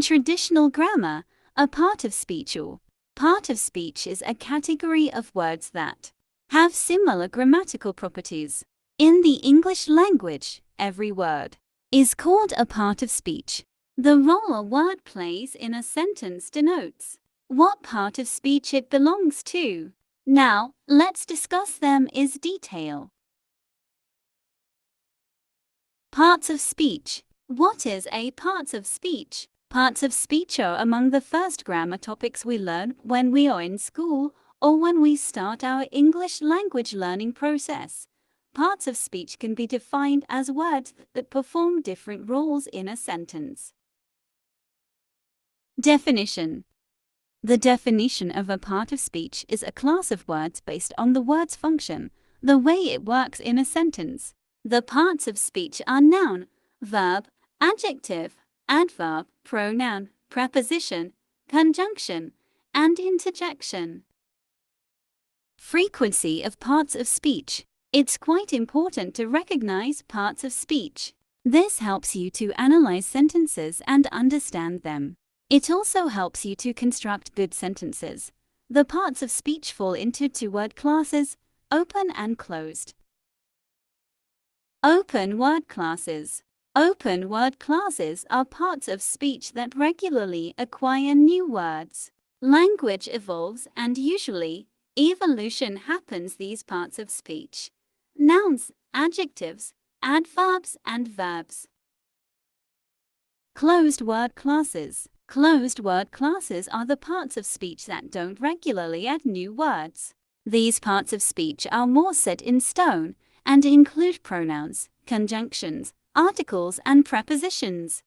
traditional grammar, a part of speech or part of speech is a category of words that have similar grammatical properties. In the English language, every word is called a part of speech. The role a word plays in a sentence denotes what part of speech it belongs to. Now, let's discuss them in detail. Parts of speech. What is a part of speech? Parts of speech are among the first grammar topics we learn when we are in school or when we start our English language learning process. Parts of speech can be defined as words that perform different roles in a sentence. Definition. The definition of a part of speech is a class of words based on the word's function, the way it works in a sentence. The parts of speech are noun, verb, adjective, adverb, pronoun, preposition, conjunction, and interjection. Frequency of parts of speech. It's quite important to recognize parts of speech. This helps you to analyze sentences and understand them. It also helps you to construct good sentences. The parts of speech fall into two word classes, open and closed. Open word classes. Open word classes are parts of speech that regularly acquire new words. Language evolves and usually, evolution happens these parts of speech. Nouns, adjectives, adverbs, and verbs. Closed word classes. Closed word classes are the parts of speech that don't regularly add new words. These parts of speech are more set in stone and include pronouns, conjunctions, articles, and prepositions.